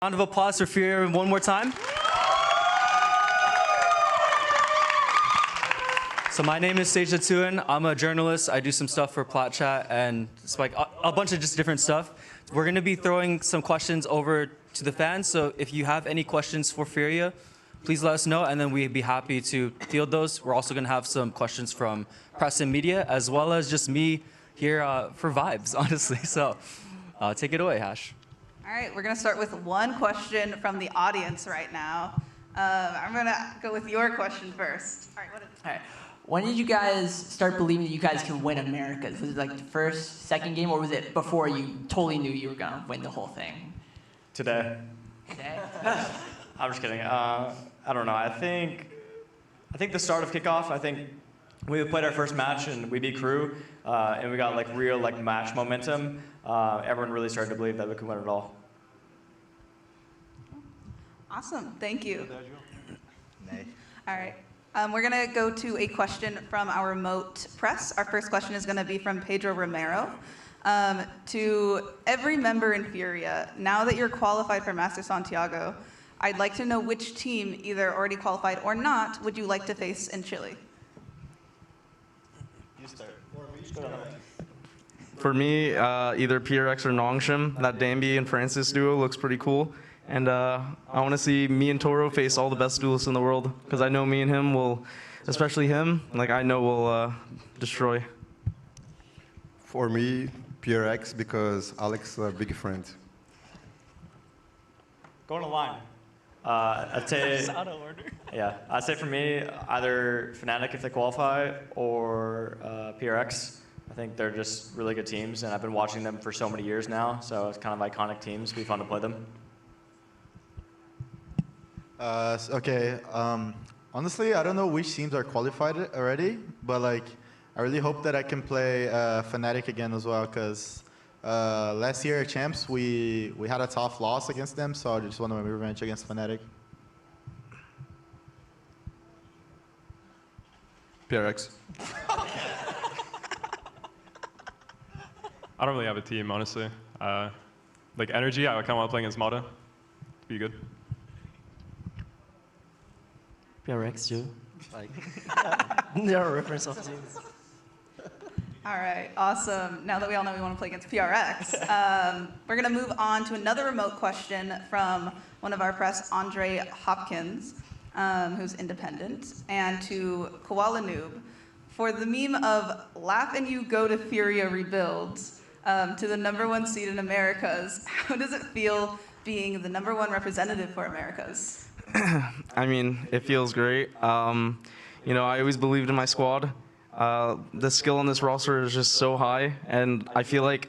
Round of applause for Furia one more time. So my name is Sage Latuin. I'm a journalist. I do some stuff for Plat Chat and it's like a bunch of just different stuff. We're going to be throwing some questions over to the fans. So if you have any questions for Furia, please let us know, and then we'd be happy to field those. We're also going to have some questions from press and media, as well as just me here for vibes, honestly. So take it away, Hash. All right, we're going to start with one question from the audience right now. I'm going to go with your question first. All right, what is it? All right. When did you guys start believing that you guys can win Americas? Was it like the first, second game, or was it before you totally knew you were going to win the whole thing? Today. Today? I'm just kidding. I don't know. I think the start of kickoff, I think we played our first match and we beat Crew, and we got like real like match momentum. Everyone really started to believe that we could win it all. Awesome, thank you. All right, we're gonna go to a question from our remote press. Our first question is gonna be from Pedro Romero. To every member in Furia, now that you're qualified for Masters Santiago, I'd like to know which team, either already qualified or not, would you like to face in Chile? For me, either PRX or Nongshim. That Danby and Francis duo looks pretty cool. And I want to see me and Toro face all the best duelists in the world, because I know me and him will, especially him, like I know will destroy. For me, PRX, because Alex is a big friend. Going to line. I'd say, yeah, I'd say for me, either Fnatic if they qualify or PRX. I think they're just really good teams, and I've been watching them for so many years now, so it's kind of iconic teams. It'd be fun to play them. Okay, honestly, I don't know which teams are qualified already, but like, I really hope that I can play Fnatic again as well, because last year at Champs, we had a tough loss against them, so I just want to win revenge against Fnatic. PRX. I don't really have a team, honestly. Like energy, I kind of want to play against Mata. Be good. PRX too. Like, there are reference of teams. All right, awesome. Now that we all know we want to play against PRX, we're going to move on to another remote question from one of our press, Andre Hopkins, who's independent, and to Koala Noob. For the meme of laugh and you go to Furia rebuilds, to the #1 seed in Americas, how does it feel being the #1 representative for Americas? I mean, it feels great. You know, I always believed in my squad. The skill on this roster is just so high, and I feel like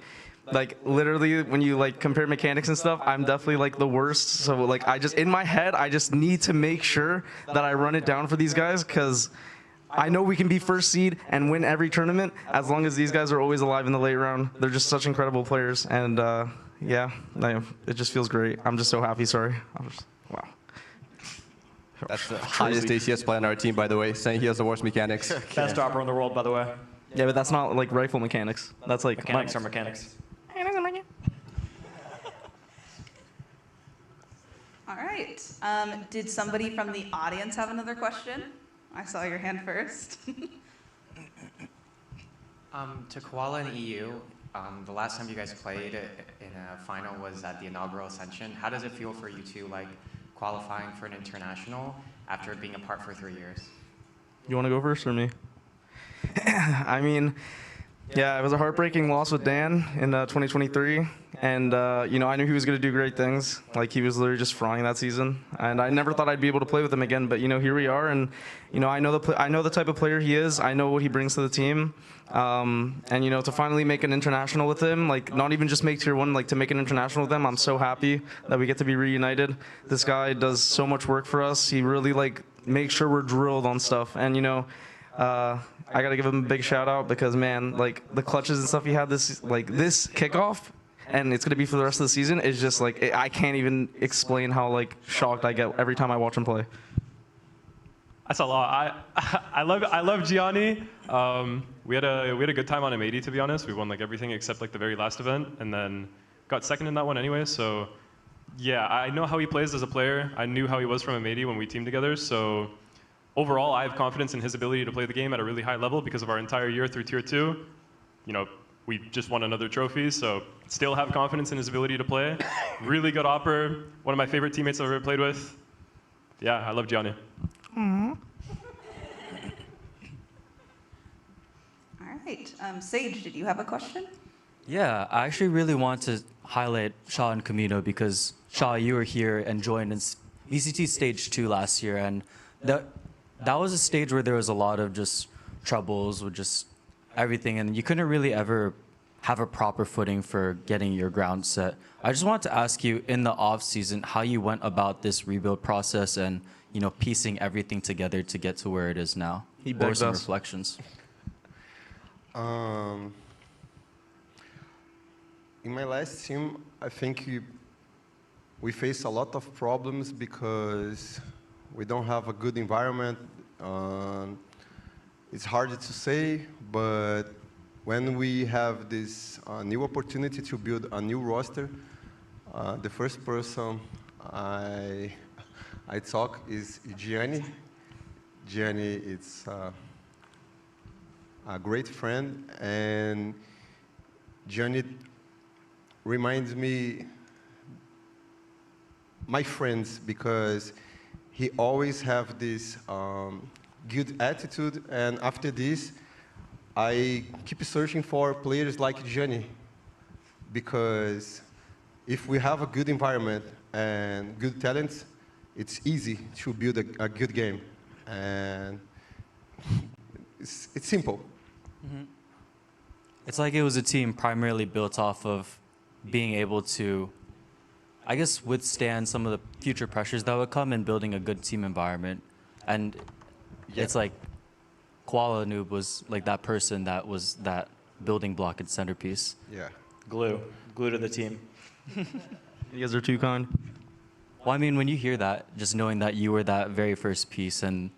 literally when you like compare mechanics and stuff, I'm definitely like the worst. So like in my head, I just need to make sure that I run it down for these guys, because I know we can be first seed and win every tournament as long as these guys are always alive in the late round. They're just such incredible players, and yeah, it just feels great. I'm just so happy. Sorry. Wow. That's the highest ACS player on our team, by the way, saying he has the worst mechanics. Best dropper in the world, by the way. Yeah, but that's not like rifle mechanics. That's like Mechanics are mechanics. All right, did somebody from the audience have another question? I saw your hand first. To Koala and EU, the last time you guys played in a final was at the inaugural Ascension. How does it feel for you two, like qualifying for an international after being apart for 3 years? You want to go first or me? I mean, yeah, it was a heartbreaking loss with Dan in 2023, and you know, I knew he was going to do great things. Like, he was literally just frying that season, and I never thought I'd be able to play with him again. But you know, here we are, and you know, I know the type of player he is. I know what he brings to the team, and you know, to finally make an international with him, like not even just make tier 1, like to make an international with him, I'm so happy that we get to be reunited. This guy does so much work for us. He really like makes sure we're drilled on stuff, and you know. I gotta give him a big shout out, because man, like the clutches and stuff he had this kickoff, and it's gonna be for the rest of the season, is just like I can't even explain how like shocked I get every time I watch him play. That's a lot. I love Gianni. We had a good time on M80, to be honest. We won like everything except like the very last event, and then got second in that one anyway. So Yeah, I know how he plays as a player. I knew how he was from Amedi when we teamed together. So overall, I have confidence in his ability to play the game at a really high level because of our entire year through Tier 2. You know, we just won another trophy, so still have confidence in his ability to play. Really good opper. One of my favorite teammates I've ever played with. Yeah, I love Gianni. All right. Sage, did you have a question? Yeah, I actually really want to highlight Shaw and Camino because Shaw, you were here and joined in VCT Stage 2 last year, and that was a stage where there was a lot of just troubles with just everything, and you couldn't really ever have a proper footing for getting your ground set. I just wanted to ask you in the off season how you went about this rebuild process and piecing everything together to get to where it is now. He What were begged some us. reflections? In my last team, I think we face a lot of problems because we don't have a good environment. It's hard to say, but when we have this new opportunity to build a new roster, the first person I talk is Gianni. Gianni is a great friend, and Gianni reminds me my friends because he always have this good attitude, and after this I keep searching for players like Gianni because if we have a good environment and good talents, it's easy to build a good game, and it's simple. It's like it was a team primarily built off of being able to, I guess, withstand some of the future pressures that would come in building a good team environment. And it's like Koala Noob was like that person that was that building block and centerpiece. Yeah. Glue to the team. You guys are too kind. Well, I mean, when you hear that, just knowing that you were that very first piece and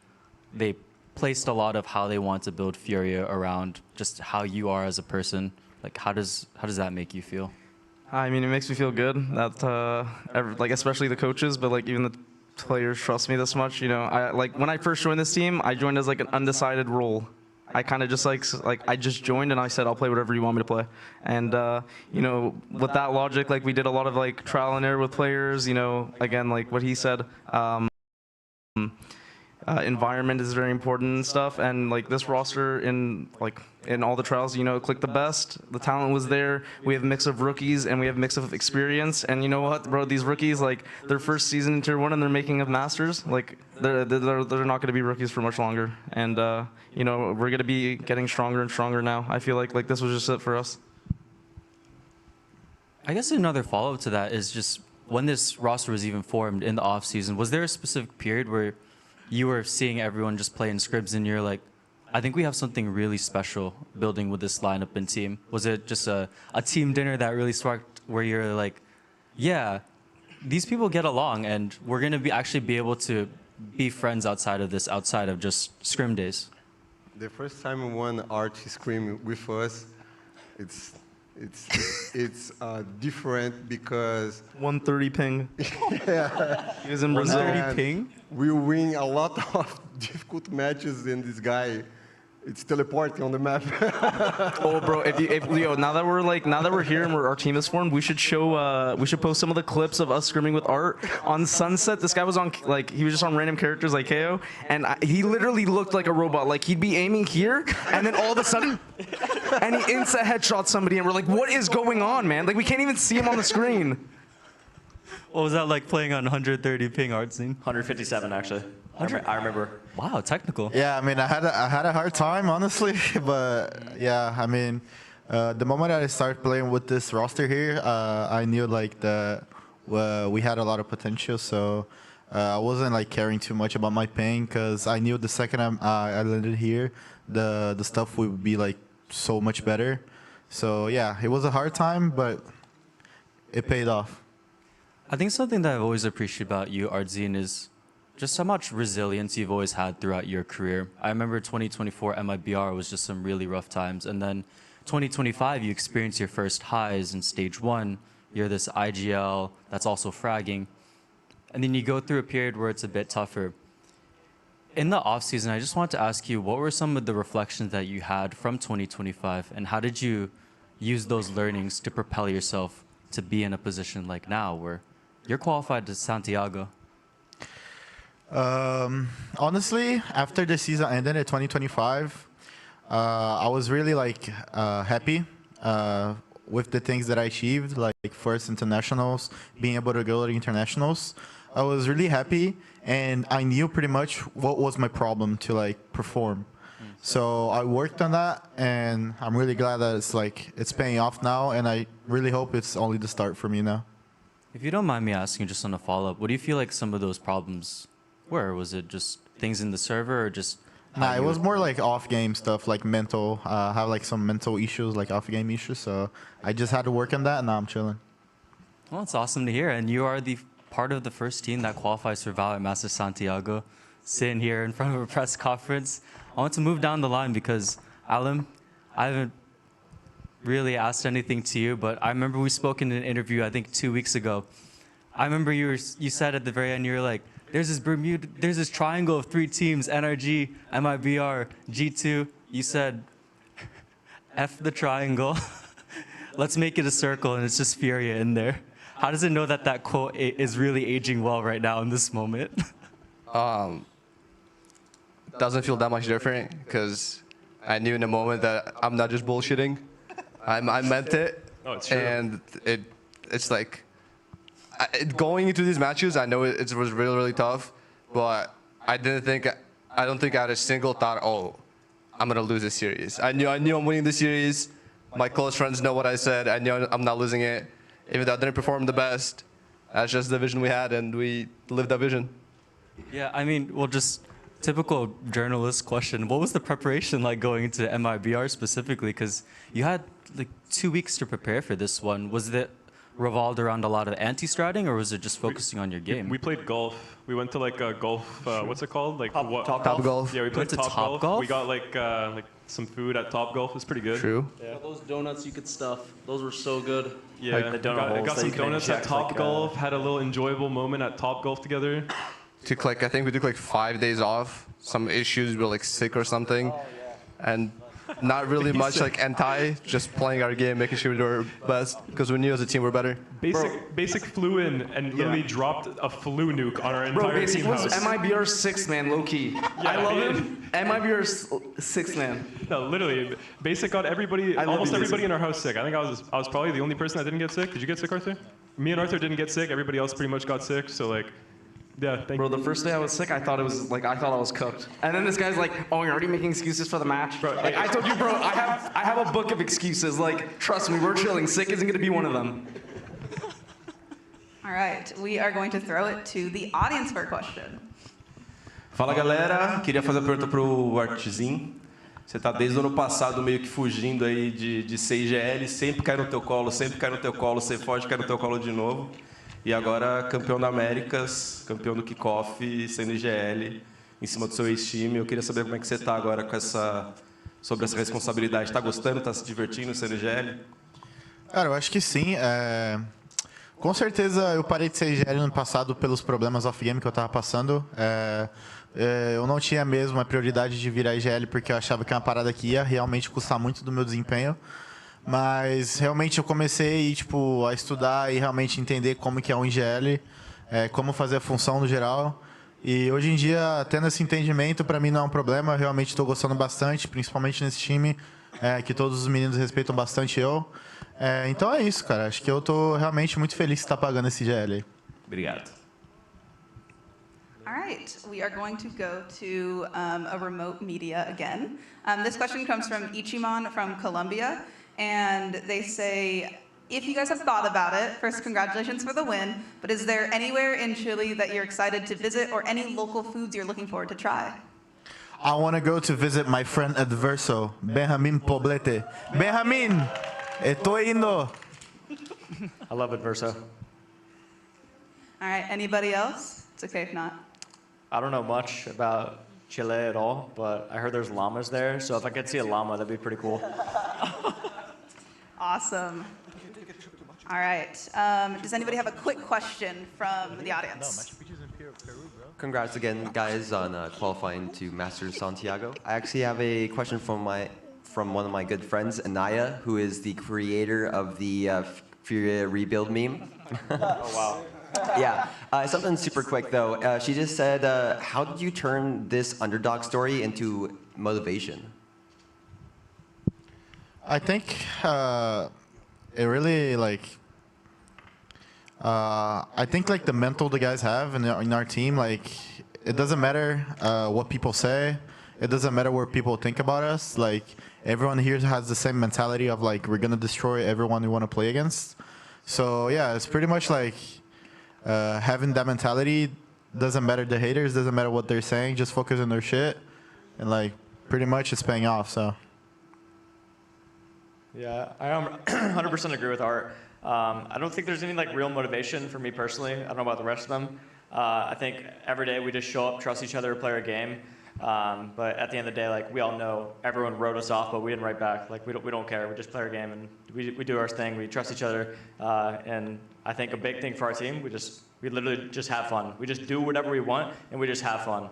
they placed a lot of how they want to build Furia around just how you are as a person, like how does that make you feel? I mean, it makes me feel good that, like, especially the coaches, but like even the players trust me this much. Like when I first joined this team, I joined as like an undecided role. I kind of just like I just joined and I said I'll play whatever you want me to play. And with that logic, like we did a lot of like trial and error with players. Again, like what he said. Environment is very important and stuff, and like this roster in all the trials, clicked the best. The talent was there. We have a mix of rookies and we have a mix of experience. And you know what, bro? These rookies, like their first season in Tier 1 and they're making of Masters. Like they're not going to be rookies for much longer. And we're going to be getting stronger and stronger now. I feel like this was just it for us. I guess another follow-up to that is just when this roster was even formed in the off season, was there a specific period where you were seeing everyone just play in scribs and you're like, I think we have something really special building with this lineup and team? Was it just a team dinner that really sparked where you're like, yeah, these people get along and we're going to actually be able to be friends outside of just scrim days? The first time one art scrim with us, it's different because 130 ping. Yeah. He was in Brazil. 130 ping? We win a lot of difficult matches, and this guy, it's teleporting on the map. Oh, bro! Now that we're here and our team is formed, we should post some of the clips of us scrimming with Art on Sunset. This guy was on he was just on random characters like KO, and he literally looked like a robot. Like he'd be aiming here, and then all of a sudden, and he insta headshot somebody, and we're like, what is going on, man? Like we can't even see him on the screen. What was that like playing on 130 ping art scene? 157 actually. I remember. Wow, technical. Yeah, I mean, I had a hard time, honestly, but yeah, I mean, the moment I started playing with this roster here, I knew like we had a lot of potential, so I wasn't like caring too much about my ping because I knew the second I landed here, the stuff would be like so much better. So yeah, it was a hard time, but it paid off. I think something that I've always appreciated about you, Artzine, is just how much resilience you've always had throughout your career. I remember 2024 MIBR was just some really rough times. And then 2025, you experienced your first highs in stage 1. you're this IGL that's also fragging. And then you go through a period where it's a bit tougher. In the off season, I just want to ask you, what were some of the reflections that you had from 2025, and how did you use those learnings to propel yourself to be in a position like now where you're qualified to Santiago? Honestly, after the season ended in 2025, I was really happy with the things that I achieved, like first internationals, being able to go to internationals. I was really happy, and I knew pretty much what was my problem to perform. So I worked on that, and I'm really glad that it's paying off now, and I really hope it's only the start for me now. If you don't mind me asking, just on a follow-up, what do you feel like some of those problems were? Was it just things in the server, or just... Nah, it was more off-game stuff, mental. I have some mental issues, off-game issues, so I just had to work on that, and now I'm chilling. Well, it's awesome to hear, and you are the part of the first team that qualifies for VALORANT Masters Santiago, sitting here in front of a press conference. I want to move down the line because, Alim, I haven't really asked anything to you, but I remember we spoke in an interview, I think 2 weeks ago. I remember you said at the very end, you were like, there's this triangle of 3 teams, NRG, MIBR, G2. You said, F the triangle. Let's make it a circle, and it's just Furia in there. How does it know that that quote is really aging well right now in this moment? Doesn't feel that much different because I knew in the moment that I'm not just bullshitting. I meant it. Oh, it's true. And it's like going into these matches, I know it was really, really tough, but I don't think I had a single thought, oh, I'm gonna lose this series. I knew I'm winning the series. My close friends know what I said. I knew I'm not losing it. Even though I didn't perform the best, that's just the vision we had, and we lived that vision. Yeah, I mean, well, just typical journalist question. What was the preparation like going into MIBR specifically? Because you had 2 weeks to prepare for this one. Was it revolved around a lot of anti-stratting, or was it just focusing on your game? We played golf. We went to a golf, what's it called? Top golf. Yeah, we played to top golf. We got Golf? some food at Top Golf. It was pretty good. True. Yeah. Those donuts you could stuff. Those were so good. Yeah, the donut holes got that some you can donuts at inject, Top Golf. Had a little enjoyable moment at Top Golf together. I think we took 5 days off. Some issues, we were sick or something. And not really much anti, just playing our game, making sure we do our best, because we knew as a team we're better. Basic flew in and literally dropped a flu nuke on our entire team Basic was house. MIBR's 6th man, low-key. Yeah, I love him. MIBR's 6th man. No, literally, Basic got almost everybody in our house sick. I think I was probably the only person that didn't get sick. Did you get sick, Arthur? Me and Arthur didn't get sick. Everybody else pretty much got sick. So yeah, thank Bro, you. the first day I was sick, I thought I was cooked. And then this guy's like, "Oh, you're already making excuses for the match." Bro, I told you, bro, I have a book of excuses. Trust me, we're chilling. Sick isn't gonna be one of them. All right, we are going to throw it to the audience for a question. Fala galera, queria fazer uma pergunta pro Artzin. Você tá desde o ano passado meio que fugindo aí de ser IGL, sempre cai no teu colo, ser forte, cai no teu colo de novo. E agora campeão da Américas, campeão do KICKOFF, sendo IGL, em cima do seu ex-time. Eu queria saber como é que você tá agora sobre essa responsabilidade. Tá gostando, tá se divertindo sendo IGL? Cara, eu acho que sim. Com certeza eu parei de ser IGL no ano passado pelos problemas off-game que eu tava passando. Eu não tinha mesmo a prioridade de virar IGL porque eu achava que é uma parada que ia realmente custar muito do meu desempenho. Mas realmente eu comecei a estudar e realmente entender como que é um IGL, como fazer a função no geral. E hoje em dia, tendo esse entendimento, para mim não é um problema. Eu realmente estou gostando bastante, principalmente nesse time, que todos os meninos respeitam bastante eu. Então é isso, cara. Acho que eu estou realmente muito feliz de estar pagando esse IGL aí. Obrigado. All right, we are going to go to a remote media again. This question comes from Ichiman from Colombia, and they say, if you guys have thought about it, first, congratulations for the win, but is there anywhere in Chile that you're excited to visit or any local foods you're looking forward to try? I want to go to visit my friend Adverso, Benjamin Poblete. Benjamin, estoy indo. I love Adverso. All right, anybody else? It's okay if not. I don't know much about Chile at all, but I heard there's llamas there, so if I could see a llama, that'd be pretty cool. Awesome. All right. Does anybody have a quick question from the audience? Congrats again, guys, on qualifying to Masters Santiago. I actually have a question from one of my good friends, Anaya, who is the creator of the Furia rebuild meme. Oh, wow. Yeah, something super quick though. She just said, how did you turn this underdog story into motivation? I think it really I think like the mental the guys have in our team, like it doesn't matter what people say, it doesn't matter what people think about us. Like everyone here has the same mentality of like we're gonna destroy everyone we want to play against. So yeah, it's pretty much like having that mentality. Doesn't matter the haters, doesn't matter what they're saying, just focus on their shit, and like pretty much it's paying off. So. Yeah, I 100% agree with Art. I don't think there's any like real motivation for me personally. I don't know about the rest of them. I think every day we just show up, trust each other, play our game. But at the end of the day, like we all know, everyone wrote us off, but we didn't write back. Like we don't care. We just play our game and we do our thing. We trust each other. And I think a big thing for our team, we literally just have fun. We just do whatever we want and we just have fun.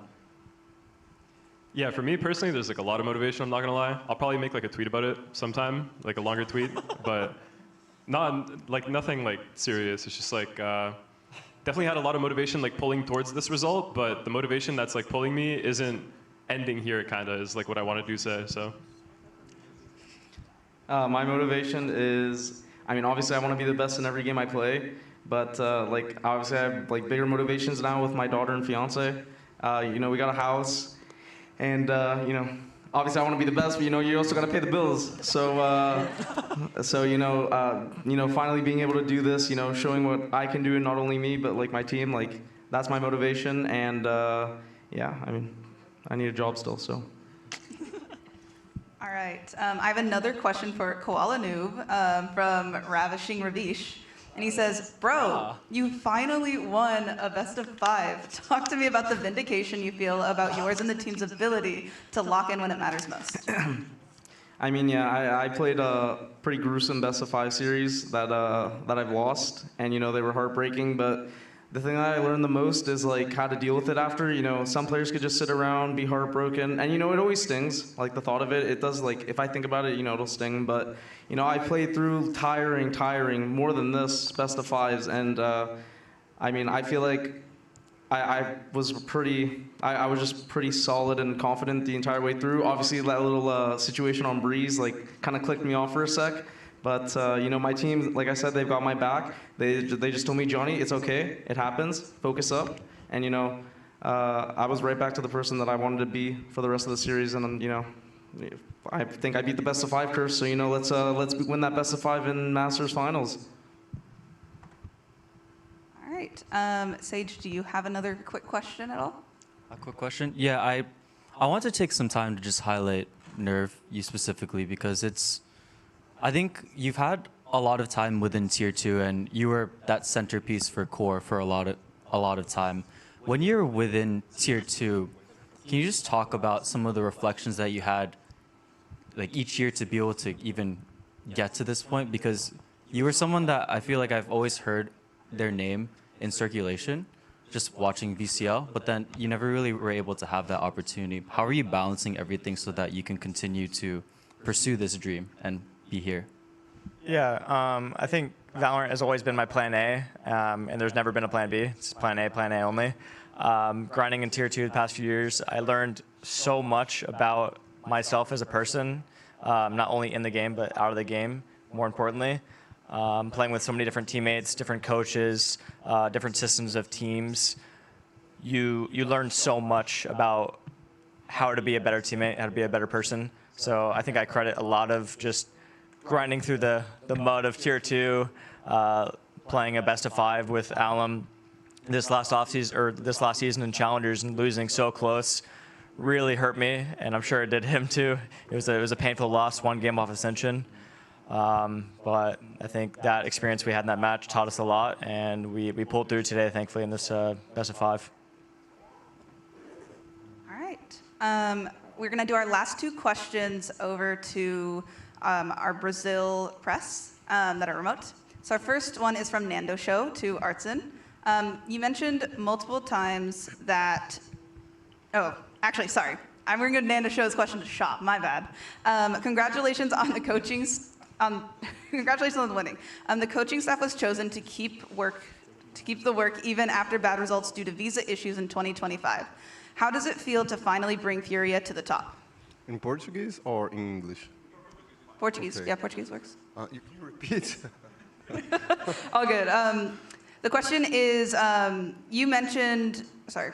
Yeah, for me personally, there's like a lot of motivation, I'm not gonna lie. I'll probably make like a tweet about it sometime, like a longer tweet, but nothing like serious. It's just like, definitely had a lot of motivation like pulling towards this result, but the motivation that's like pulling me isn't ending here, kinda, is like what I wanna do say, so. My motivation is, I mean, obviously I wanna be the best in every game I play, but like obviously I have like bigger motivations now with my daughter and fiance. You know, we got a house. And you know, obviously I want to be the best, but you know, you also got to pay the bills. So, finally being able to do this, you know, showing what I can do, and not only me, but like my team, like that's my motivation. And yeah, I mean, I need a job still, so. All right. I have another question for Koala Noob from Ravishing Ravish. And he says, bro, you finally won a best of 5. Talk to me about the vindication you feel about yours and the team's ability to lock in when it matters most. I mean, yeah, I played a pretty gruesome best of 5 series that I've lost, and you know, they were heartbreaking, but the thing that I learned the most is like how to deal with it after. You know, some players could just sit around, be heartbroken, and you know, it always stings. Like the thought of it does, like if I think about it, you know, it'll sting. But you know, I played through tiring more than this best of 5s, and I mean, I feel like I was just pretty solid and confident the entire way through. Obviously, that little situation on Breeze like kind of clicked me off for a sec. But you know, my team, like I said, they've got my back. They just told me, Johnny, it's okay. It happens. Focus up. And you know, I was right back to the person that I wanted to be for the rest of the series. And you know, I think I beat the best of 5 curse. So you know, let's win that best of 5 in Masters finals. All right. Sage, do you have another quick question at all? A quick question? Yeah, I want to take some time to just highlight Nerve, you specifically, because I think you've had a lot of time within Tier 2, and you were that centerpiece for Core for a lot of time. When you're within Tier 2, can you just talk about some of the reflections that you had, like each year, to be able to even get to this point? Because you were someone that I feel like I've always heard their name in circulation, just watching VCL, but then you never really were able to have that opportunity. How are you balancing everything so that you can continue to pursue this dream and be here? Yeah, I think Valorant has always been my plan A, and there's never been a plan B. It's plan A only. Grinding in Tier 2 the past few years, I learned so much about myself as a person, not only in the game, but out of the game, more importantly. Playing with so many different teammates, different coaches, different systems of teams. You learn so much about how to be a better teammate, how to be a better person. So I think I credit a lot of just grinding through the mud of Tier 2, playing a best of 5 with Alum this last season in Challengers, and losing so close really hurt me, and I'm sure it did him too. It was a painful loss, 1 game off Ascension. But I think that experience we had in that match taught us a lot, and we pulled through today, thankfully, in this best of 5. All right. We're going to do our last 2 questions over to our Brazil press that are remote. So our first one is from Nando Show to Artsin. You mentioned multiple times that, actually, sorry. I'm going to go Nando Show's question to Shop, my bad. Congratulations on the coaching, congratulations on the winning. The coaching staff was chosen to keep the work even after bad results due to visa issues in 2025. How does it feel to finally bring Furia to the top? In Portuguese or in English? Portuguese, Okay. yeah, Portuguese works. You can repeat. All good. The question is, you mentioned, sorry.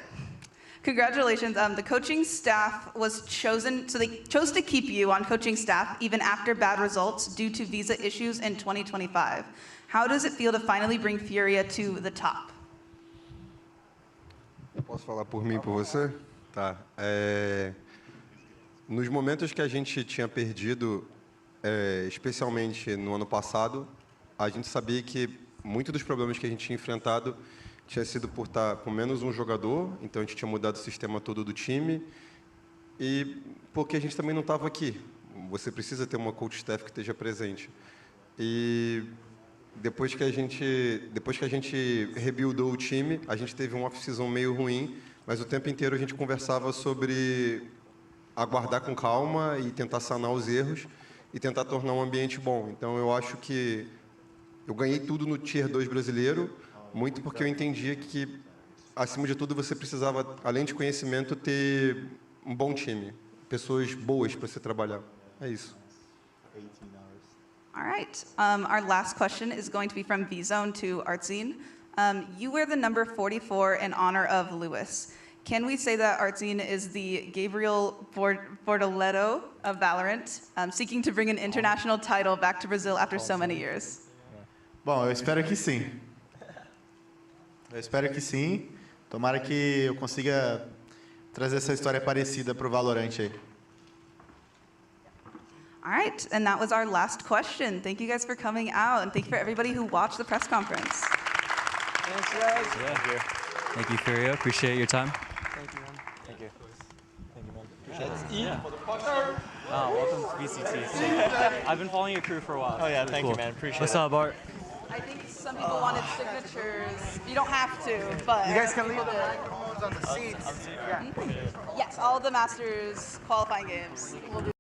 Congratulations. The coaching staff was chosen, so they chose to keep you on coaching staff even after bad results due to visa issues in 2025. How does it feel to finally bring Furia to the top? Posso falar por mim e por você? Tá. Nos momentos que a gente tinha perdido, especialmente no ano passado, a gente sabia que muitos dos problemas que a gente tinha enfrentado tinha sido por estar com menos um jogador, então a gente tinha mudado o sistema todo do time, e porque a gente também não estava aqui. Você precisa ter uma coach staff que esteja presente. E depois que a gente rebuildou o time, a gente teve um off-season meio ruim, mas o tempo inteiro a gente conversava sobre aguardar com calma e tentar sanar os erros e tentar tornar um ambiente bom. Então eu acho que eu ganhei tudo no Tier 2 brasileiro, muito porque eu entendia que, acima de tudo, você precisava, além de conhecimento, ter um bom time, pessoas boas para você trabalhar. É isso. All right. Our last question is going to be from V-Zone to Artzine. You wear the number 44 in honor of Lewis. Can we say that Artzine is the Gabriel Bortoleto of VALORANT, seeking to bring an international title back to Brazil after so many years? Bom, eu espero que sim. Eu espero que sim. Tomara que eu consiga trazer essa história parecida para o Valorant aí. All right, and that was our last question. Thank you guys for coming out, and thank you for everybody who watched the press conference. Thanks, guys. Yeah. Thank you, Furia. Appreciate your time. Thank you, man. Thank you. Thank you, man. Let's eat. Welcome to VCT. I've been following your crew for a while. Oh, yeah, thank you, man. Appreciate What's it. up, Art? I think some people wanted signatures. You don't have to, but You guys can leave the microphones on the seats. Yes, all of the Masters qualifying games. We'll do